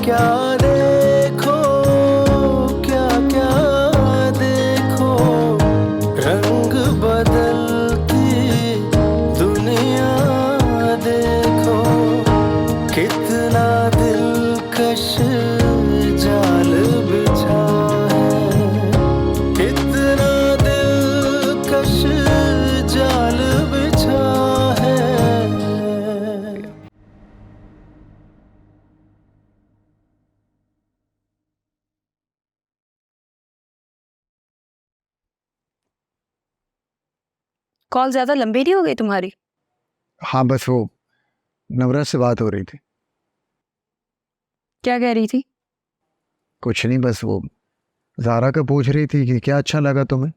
क्या देखो, क्या क्या देखो, रंग बदलती दुनिया देखो, कितना दिलकश जाल बिछा है, कितना दिलकश जाल बिछा है। कॉल ज्यादा लंबी नहीं हो गई तुम्हारी? हाँ बस वो नवराज से बात हो रही थी। क्या कह रही थी? कुछ नहीं, बस वो ज़ारा का पूछ रही थी कि क्या अच्छा लगा तुम्हें।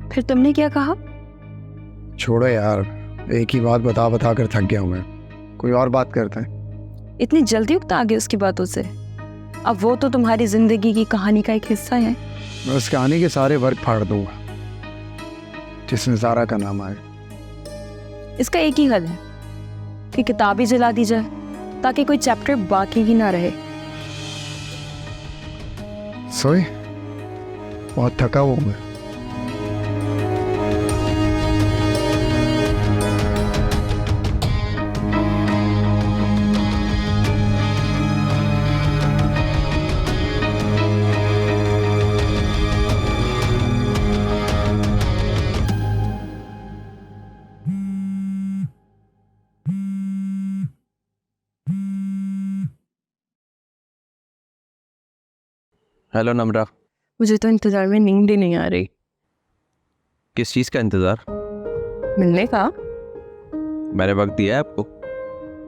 फिर तुमने क्या कहा? छोड़ो यार, एक ही बात बता बता कर थक गया हूँ मैं, कोई और बात करते हैं। इतनी जल्दी उगता आ गई उसकी बातों से? अब वो तो तुम्हारी जिंदगी की कहानी का एक हिस्सा है। मैं उस कहानी के सारे वर्क फाड़ दूंगा जिसमें ज़ारा का नाम आए। इसका एक ही हल है कि किताब ही जला दी जाए ताकि कोई चैप्टर बाकी ही ना रहे। सोए, बहुत थका हुआ मैं। हेलो नम्रा। मुझे तो इंतजार में नींद ही नहीं आ रही। किस चीज़ का इंतज़ार? मिलने का? मैंने वक्त दिया है आपको?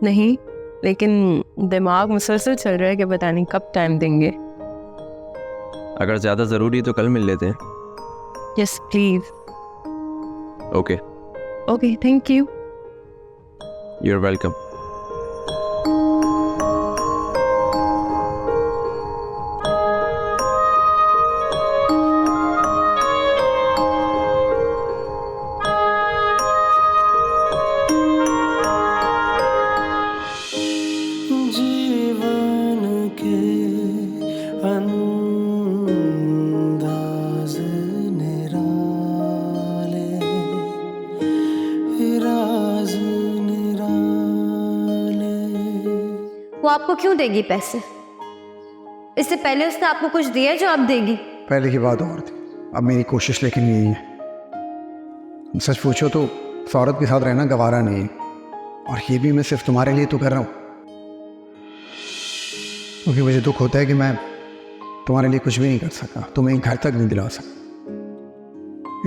नहीं, लेकिन दिमाग मुसलसल चल रहा है कि पता नहीं कब टाइम देंगे। अगर ज़्यादा ज़रूरी तो कल मिल लेते हैं। Yes please. Okay, okay, thank you. You are welcome. जीवन के अंदाज निराले, राज निराले। वो आपको क्यों देगी पैसे? इससे पहले उसने आपको कुछ दिया है जो आप देगी? पहले की बात और थी, अब मेरी कोशिश लेकिन यही है। सच पूछो तो उस औरत के साथ रहना गवारा नहीं है, और ये भी मैं सिर्फ तुम्हारे लिए तो कर रहा हूँ, क्योंकि मुझे दुख होता है कि मैं तुम्हारे लिए कुछ भी नहीं कर सका, तुम्हें एक घर तक नहीं दिला सका।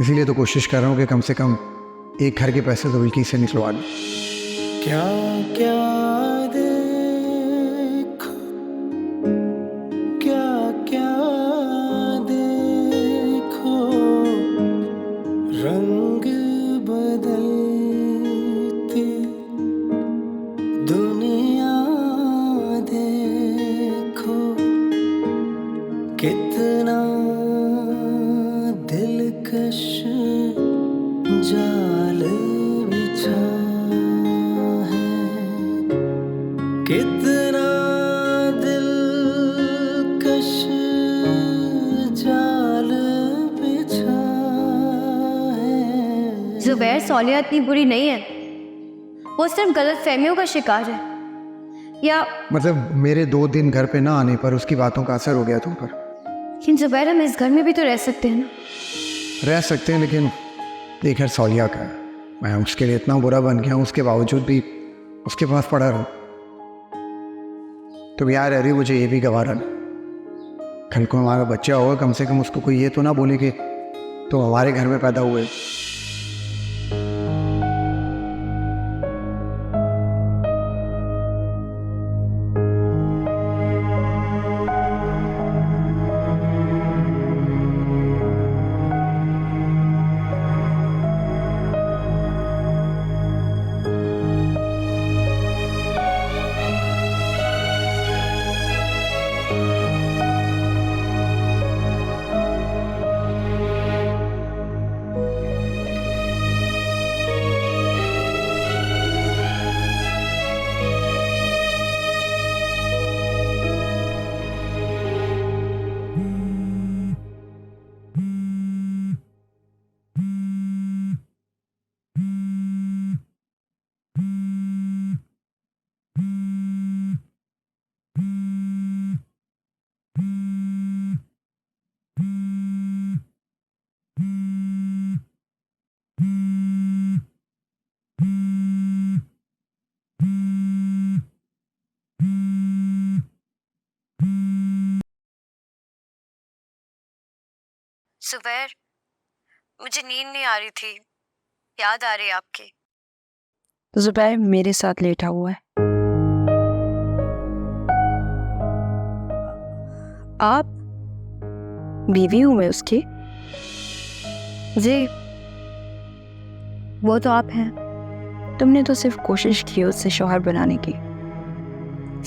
इसीलिए तो कोशिश कर रहा हूँ कि कम से कम एक घर के पैसे तो बिल्की से निकलवा लूँ। क्या क्या देखो, क्या क्या देखो, रंग बदलती दुनिया देखो, कितना दिलकश जाल बिछा है, कितना दिलकश जाल बिछा है। जुबैर, सौलिया इतनी बुरी नहीं है, वो सिर्फ गलत फहमियों का शिकार है। या मतलब मेरे 2 दिन घर पे ना आने पर उसकी बातों का असर हो गया तुम पर। लेकिन जुबैर, हम इस घर में भी तो रह सकते हैं ना? रह सकते हैं, लेकिन ये घर सौलिया का है। मैं उसके लिए इतना बुरा बन गया हूँ, उसके बावजूद भी उसके पास पड़ा रहूँ। तुम यार रह रही, मुझे ये भी गवारा नहीं। कल को हमारा बच्चा होगा, कम से कम उसको कोई ये तो ना बोले कि तुम हमारे घर में पैदा हुए। जुबैर, मुझे नींद नहीं आ रही थी, याद आ रही है आपकी। जुबैर मेरे साथ लेटा हुआ है। आप बीवी हूं मैं उसकी। जी, वो तो आप हैं। तुमने तो सिर्फ कोशिश की उससे शौहर बनाने की।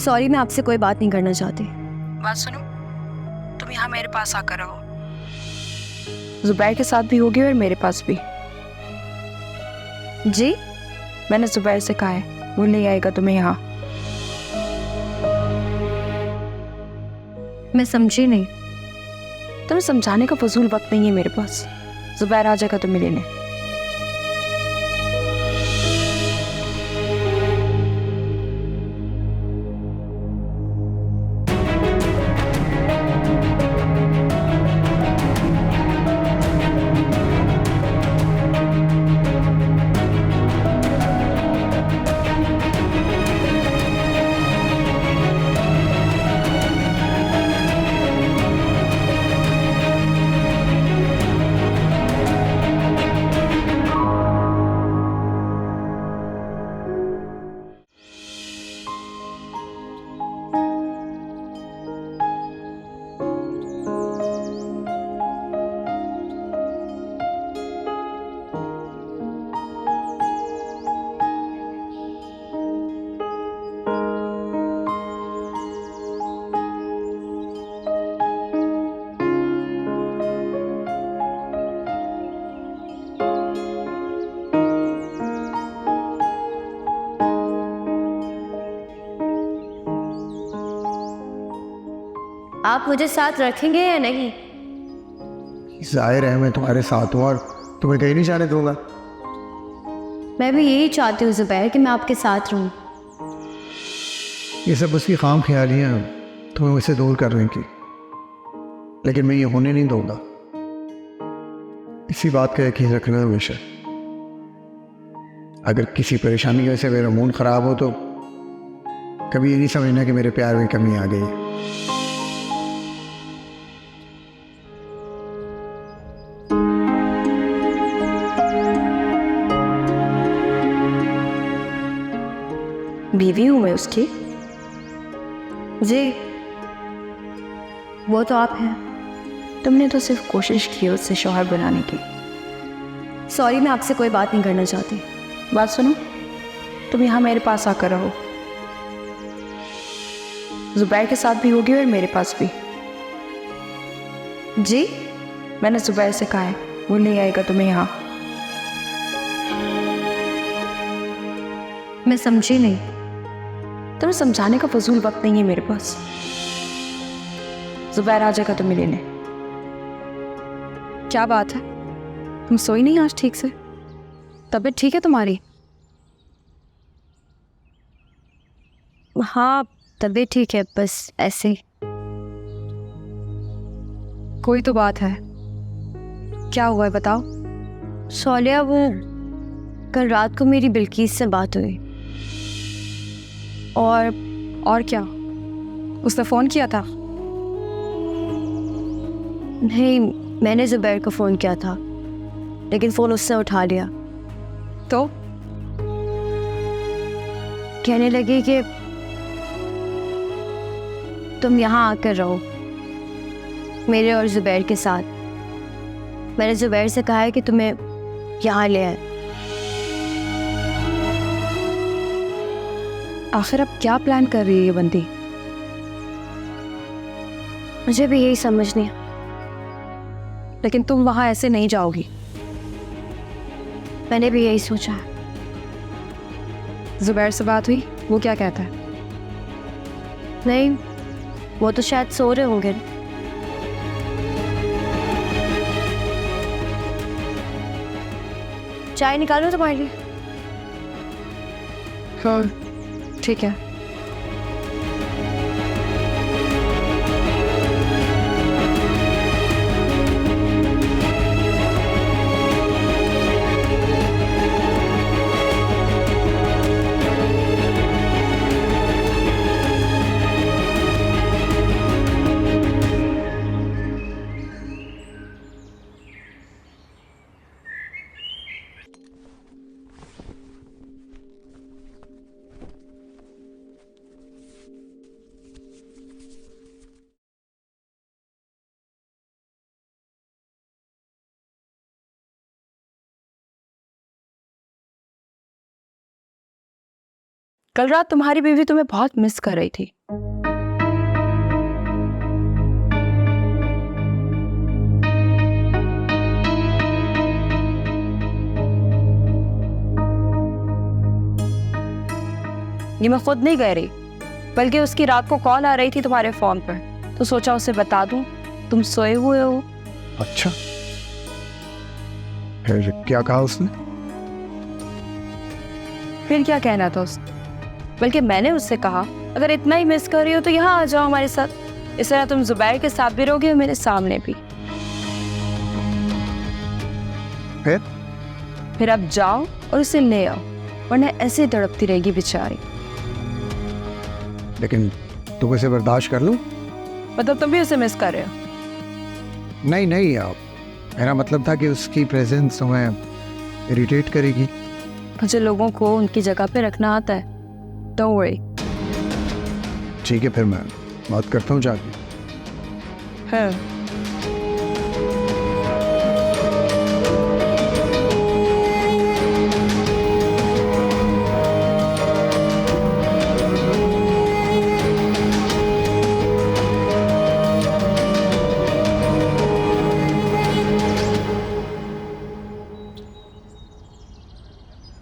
सॉरी, मैं आपसे कोई बात नहीं करना चाहती। बात सुनो, तुम यहाँ मेरे पास आकर रहो। जुबैर के साथ भी होगी और मेरे पास भी। जी, मैंने जुबैर से कहा है वो ले आएगा तुम्हें यहाँ। मैं समझी नहीं। तुम्हें समझाने का फजूल वक्त नहीं है मेरे पास। जुबैर आ जाएगा तुम्हें लेने। आप मुझे साथ रखेंगे या नहीं? जाहिर है मैं तुम्हारे साथ हूँ और तुम्हें कहीं नहीं जाने दूंगा। मैं भी यही चाहती हूँ जुबैर कि मैं आपके साथ रहूँ। ये सब उसकी खाम ख्यालियाँ तुम्हें मुझसे दूर करने की, लेकिन मैं ये होने नहीं दूंगा। इसी बात का यकीन रखना हमेशा। अगर किसी परेशानी की वजह से मेरा मूड ख़राब हो तो कभी ये नहीं समझना कि मेरे प्यार में कमी आ गई है। बीवी हूं मैं उसकी। जी, वो तो आप हैं। तुमने तो सिर्फ कोशिश की उससे शौहर बनाने की। सॉरी, मैं आपसे कोई बात नहीं करना चाहती। बात सुनो, तुम यहाँ मेरे पास आकर रहो। जुबैर के साथ भी होगी और मेरे पास भी। जी, मैंने जुबैर से कहा है वो ले आएगा तुम्हें यहाँ। मैं समझी नहीं। तुम्हें समझाने का फजूल वक्त नहीं है मेरे पास। जुबैर आ जाएगा तुम्हें लेने। क्या बात है, तुम सोई नहीं आज ठीक से? तबीयत ठीक है तुम्हारी? हाँ, तबीयत ठीक है, बस ऐसे ही। कोई तो बात है, क्या हुआ है बताओ। सोलिया, वो कल रात को मेरी बिल्कीस से बात हुई। और क्या, उसने फ़ोन किया था? नहीं, मैंने जुबैर को फ़ोन किया था, लेकिन फ़ोन उसने उठा लिया। तो कहने लगी कि तुम यहाँ आकर रहो मेरे और जुबैर के साथ। मैंने जुबैर से कहा है कि तुम्हें यहाँ ले आए। आखिर अब क्या प्लान कर रही है ये बंदी? मुझे भी यही समझ नहीं। लेकिन तुम वहाँ ऐसे नहीं जाओगी। मैंने भी यही सोचा है। जुबैर से बात हुई, वो क्या कहता है? नहीं, वो तो शायद सो रहे होंगे। चाय निकालो तुम्हारे लिए। हाँ ठीक है। कल रात तुम्हारी बीवी तुम्हें बहुत मिस कर रही थी। ये मैं खुद नहीं कह रही, बल्कि उसकी रात को कॉल आ रही थी तुम्हारे फोन पर, तो सोचा उसे बता दूं तुम सोए हुए हो। अच्छा, फिर क्या कहा उसने? फिर क्या कहना था उसने, बल्कि मैंने उससे कहा अगर इतना ही मिस कर रही हो तो यहाँ आ जाओ हमारे साथ, इस तरह तुम जुबैर के साथ भी रहोगे और मेरे सामने भी। फिर अब जाओ और उसे ले आओ, वरना ऐसे तड़पती रहेगी बेचारी। लेकिन तुम इसे बर्दाश्त कर लूं? मतलब तुम भी उसे मिस कर रहे हो? नहीं नहीं, आप, मेरा मतलब था कि उसकी प्रेजेंस तुम्हें इरिटेट करेगी। मुझे लोगों को उनकी जगह पे रखना आता है, डोंट वरी। ठीक है, फिर मैं बात करता हूँ जाके। हाँ।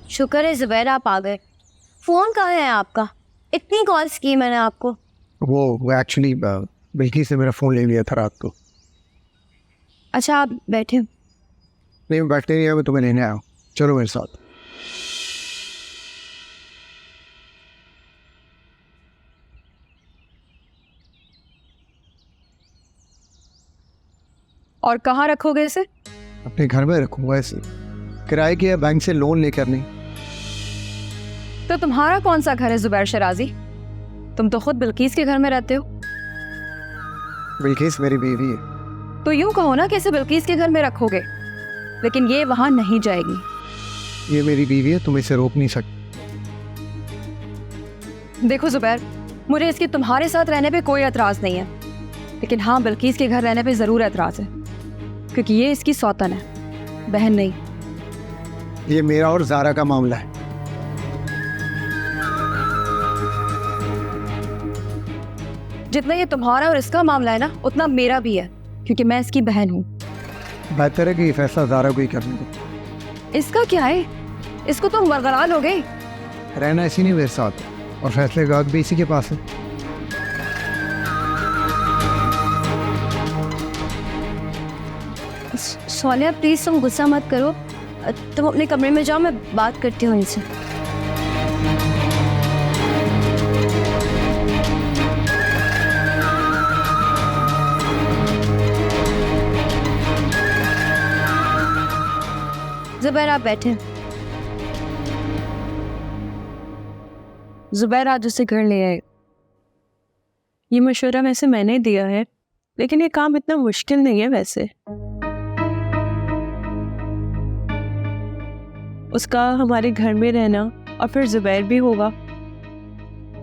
शुक्र है ज़ुबैर आप आ गए। फ़ोन कहाँ है आपका? इतनी कॉल्स की मैंने आपको। वो एक्चुअली बिल्की से मेरा फ़ोन ले लिया था रात को। अच्छा आप बैठे हो? नहीं, मैं बैठते नहीं है, मैं तुम्हें लेने आया हूँ, चलो मेरे साथ। और कहाँ रखोगे इसे? अपने घर में रखूँगा इसे, किराए की है, बैंक से लोन लेकर नहीं। तो तुम्हारा कौन सा घर है जुबैर शराजी? तुम तो खुद बिल्कीस के घर में रहते हो। बिल्किस मेरी बीवी है। तो यूं कहो ना कैसे बिल्कीस के घर में रखोगे, लेकिन ये वहां नहीं जाएगी। ये मेरी बीवी है, तुम इसे रोक नहीं सकते। देखो जुबैर, मुझे इसकी तुम्हारे साथ रहने पे कोई एतराज नहीं है, लेकिन हाँ बिल्कीस के घर रहने पे जरूर एतराज है, क्योंकि ये इसकी सौतन है, बहन नहीं। ये मेरा और ज़ारा का मामला है। जितना ये तुम्हारा और इसका मामला है ना, उतना मेरा भी है, क्योंकि मैं इसकी बहन हूँ। बेहतर है कि ये फैसला ज़ारा को ही करने दो। इसका क्या है? इसको तुम बरकरार हो गए। रहना इसी ने मेरे साथ, और फैसले का हक भी इसी के पास है। सोनिया प्लीज़ तुम गुस्सा मत करो, तुम अपने कमरे में जाओ, मैं बात करती हूँ इनसे। ज़ुबैर आप बैठे। जुबैर आज उसे घर ले आए। ये मशवरा वैसे मैंने दिया है, लेकिन ये काम इतना मुश्किल नहीं है वैसे। उसका हमारे घर में रहना और फिर जुबैर भी होगा।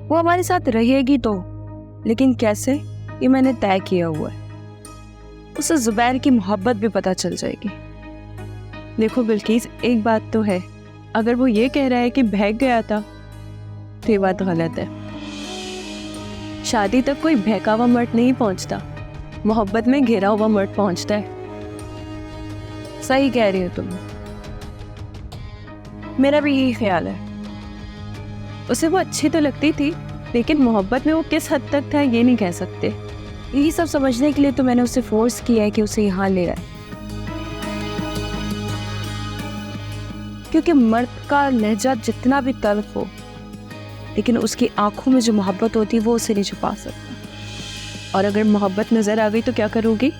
वो हमारे साथ रहेगी तो, लेकिन कैसे, ये मैंने तय किया हुआ है। उसे जुबैर की मोहब्बत भी पता चल जाएगी। देखो बिल्कीस, एक बात तो है, अगर वो ये कह रहा है कि बहक गया था, तो ये बात गलत है। शादी तक कोई बहका हुआ मर्द नहीं पहुंचता, मोहब्बत में घिरा हुआ मर्द पहुंचता है। सही कह रही हो तुम, मेरा भी यही ख्याल है। उसे वो अच्छी तो लगती थी, लेकिन मोहब्बत में वो किस हद तक था ये नहीं कह सकते। यही सब समझने के लिए तो मैंने उसे फोर्स किया है कि उसे यहाँ ले आए, क्योंकि मर्द का लहजा जितना भी तल्ख हो, लेकिन उसकी आंखों में जो मोहब्बत होती है वो उसे नहीं छुपा सकता। और अगर मोहब्बत नजर आ गई तो क्या करोगी?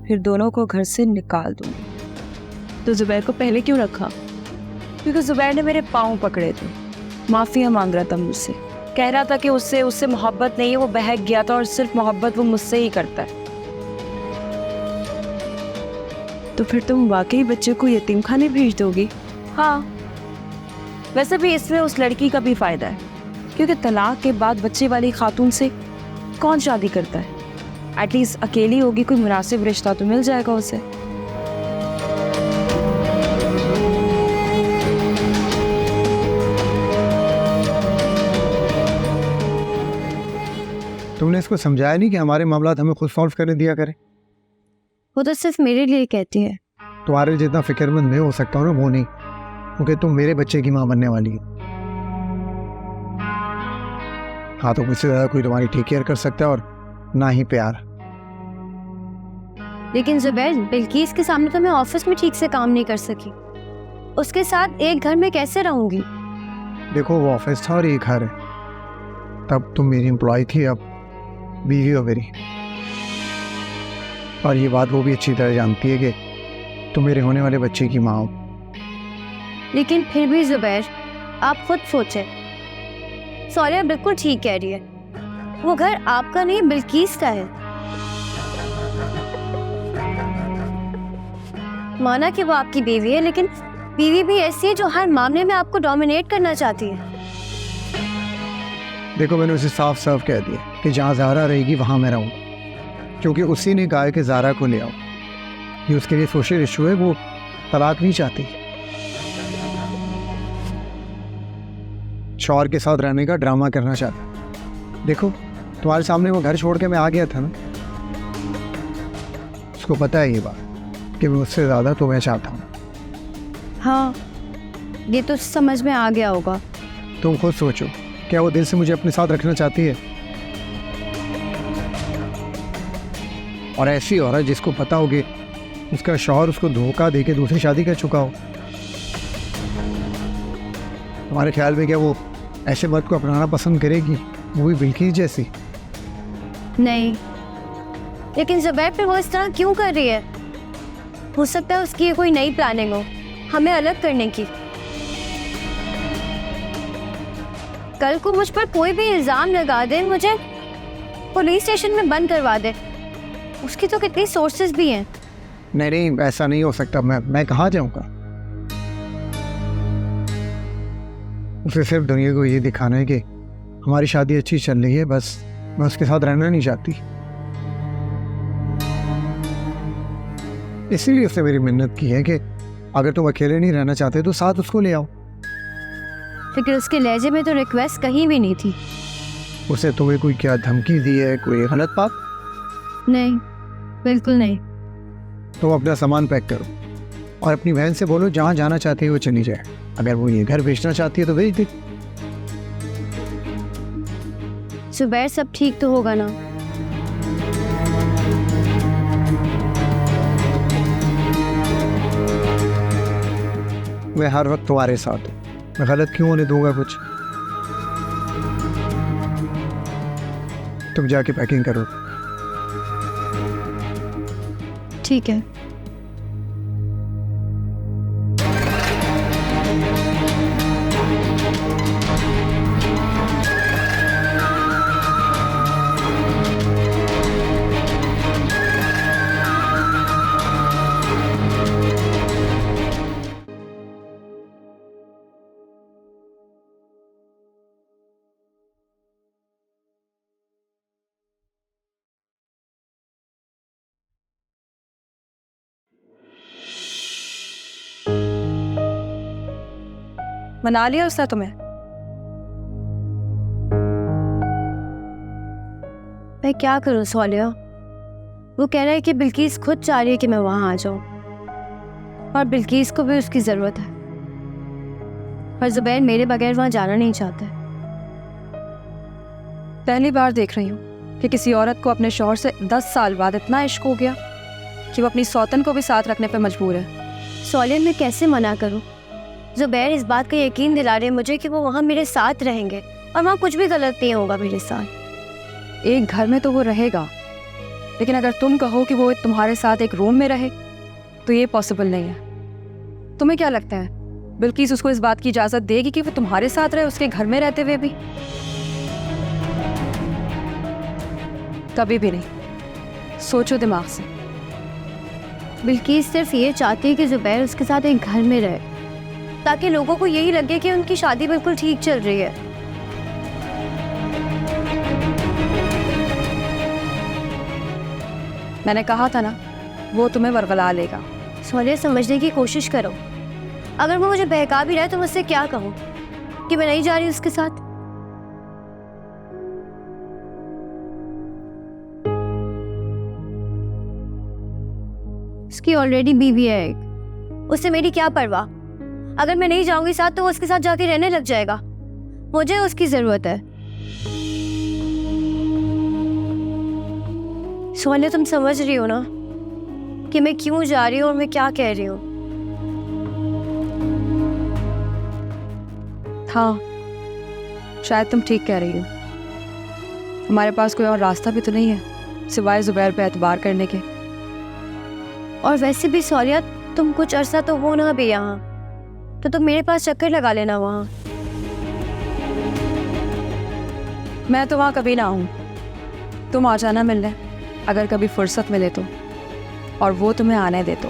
फिर दोनों को घर से निकाल दूंगी। तो जुबैर को पहले क्यों रखा? क्योंकि जुबैर ने मेरे पाँव पकड़े थे, माफिया मांग रहा था मुझसे, कह रहा था कि उससे मोहब्बत नहीं है, वो बहक गया था और सिर्फ मोहब्बत वो मुझसे ही करता है। तो फिर तुम वाकई बच्चे को यतीम खाने भेज दोगी? हाँ, वैसे भी इसमें उस लड़की का भी फायदा है, क्योंकि तलाक के बाद बच्चे वाली खातून से कौन शादी करता है? एटलीस्ट अकेली होगी, कोई मुनासिब रिश्ता तो मिल जाएगा उसे। तुमने इसको समझाया नहीं कि हमारे मामला हमें खुद सॉल्व करने दिया करें? वो तो सिर्फ मेरे लिए कहती है। तुम्हारे जितना फिक्रमंद मैं हो सकता हूँ ना, वो नहीं, क्योंकि तुम मेरे बच्चे की माँ बनने वाली है। हाँ, तो मुझसे ज़्यादा कोई तुम्हारी टेक केयर कर सकता है, और ना ही प्यार। लेकिन जुबैर, बिल्किस के सामने तो मैं ऑफिस में ठीक से काम नहीं कर सकी, उसके साथ एक घर में कैसे रहूंगी? देखो, वो ऑफिस था और ये घर है। तब तुम मेरी एम्प्लॉय थी, अब बीवी हो मेरी। और ये बात वो भी अच्छी तरह जानती है कि तुम मेरे होने वाले बच्चे की माँ हो। लेकिन फिर भी जुबैर, आप खुद सोचें, सोनिया बिल्कुल ठीक कह रही है, वो घर आपका नहीं बिल्किस का है। माना कि वो आपकी बीवी है, लेकिन बीवी भी ऐसी है जो हर मामले में आपको डोमिनेट करना चाहती है। देखो, मैंने उसे साफ साफ कह दिया कि जहाँ ज़ारा रहेगी वहाँ मैं रहूँगा, क्योंकि उसी ने कहा है कि ज़ारा को ले आओ। ये उसके लिए सोशल इशू है, वो तलाक नहीं चाहती। शौहर के साथ रहने का ड्रामा करना चाहता। देखो, तुम्हारे सामने वो घर छोड़ के मैं आ गया था ना, उसको पता है ये बात कि मैं उससे ज़्यादा तुम्हें चाहता हूँ। हाँ, ये तो समझ में आ गया होगा। तुम खुद सोचो, क्या वो दिल से मुझे अपने साथ रखना चाहती है? और ऐसी औरत जिसको पता हो कि उसका शौहर उसको धोखा देके दूसरी शादी कर चुका हो, तुम्हारे ख्याल में क्या वो ऐसे मर्द को अपनाना पसंद करेगी, वो भी बिल्किस जैसी? नहीं, लेकिन जुबैर फिर वो इस तरह क्यों कर रही है? हो सकता है उसकी कोई नई प्लानिंग हो हमें अलग करने की। कल को मुझ पर कोई भी इल्जाम लगा दे, मुझे पुलिस स्टेशन में बंद करवा दे, उसकी तो कितनी सोर्सेज भी हैं। नहीं, ऐसा नहीं हो सकता। मैं कहाँ जाऊँगा? उसे सिर्फ दुनिया को ये दिखाना है कि हमारी शादी अच्छी चल रही है, बस मैं उसके साथ रहना नहीं चाहती। इसीलिए उसने मेरी मिन्नत की है कि अगर तुम अकेले नहीं रहना चाहते तो साथ उसको ले आओ। लेकिन उसके लहजे में तो रिक्वेस्ट कहीं भी नहीं थी। उसे तुम्हें कोई क्या धमकी दी है, कोई गलत बात? नहीं, बिल्कुल नहीं। तुम अपना सामान पैक करो और अपनी बहन से बोलो जहाँ जाना चाहती है वो चली जाए। अगर वो ये घर बेचना चाहती है तो बेच दे। जुबैर, सब ठीक तो होगा ना? मैं हर वक्त तुम्हारे साथ हूँ, मैं गलत क्यों होने दूंगा कुछ? तुम जाके पैकिंग करो। ठीक है। मना लिया उसने तुम्हें? मैं क्या करूं सोनिया, वो कह रहा है कि बिल्किस खुद चाह रही है कि मैं वहां आ जाऊं, और बिल्किस को भी उसकी जरूरत है, पर जुबैर मेरे बगैर वहां जाना नहीं चाहता है। पहली बार देख रही हूँ कि किसी औरत को अपने शौहर से 10 साल बाद इतना इश्क हो गया कि वो अपनी सौतन को भी साथ रखने पर मजबूर है। सोनिया, मैं कैसे मना करूं? जुबैर इस बात का यकीन दिला रहे हैं मुझे कि वो वहाँ मेरे साथ रहेंगे और वहाँ कुछ भी गलत नहीं होगा मेरे साथ। एक घर में तो वो रहेगा, लेकिन अगर तुम कहो कि वो तुम्हारे साथ एक रूम में रहे तो ये पॉसिबल नहीं है। तुम्हें क्या लगता है बिल्किस उसको इस बात की इजाज़त देगी कि वो तुम्हारे साथ रहे उसके घर में रहते हुए भी? कभी भी नहीं। सोचो दिमाग से। बिल्किस सिर्फ ये चाहती है कि जुबैर उसके साथ एक घर में रहे, ताकि लोगों को यही लगे कि उनकी शादी बिल्कुल ठीक चल रही है। मैंने कहा था ना, वो तुम्हें वरगला लेगा। सोनिया, समझने की कोशिश करो। अगर वो मुझे बहका भी रहा है तो मुझसे क्या कहूँ कि मैं नहीं जा रही उसके साथ? उसकी ऑलरेडी बीवी है एक, उससे मेरी क्या परवाह। अगर मैं नहीं जाऊंगी साथ तो वो उसके साथ जाके रहने लग जाएगा। मुझे उसकी जरूरत है। सोनिया, तुम समझ रही हो ना कि मैं क्यों जा रही हूँ और मैं क्या कह रही हूँ? हाँ, शायद तुम ठीक कह रही हो। हमारे पास कोई और रास्ता भी तो नहीं है सिवाय जुबैर पे एतबार करने के। और वैसे भी सोनिया, तुम कुछ अरसा तो हो ना भी यहाँ, तो तुम मेरे पास चक्कर लगा लेना वहाँ। मैं तो वहाँ कभी ना हूँ, तुम आ जाना मिलने अगर कभी फुर्सत मिले तो, और वो तुम्हें आने दे तो।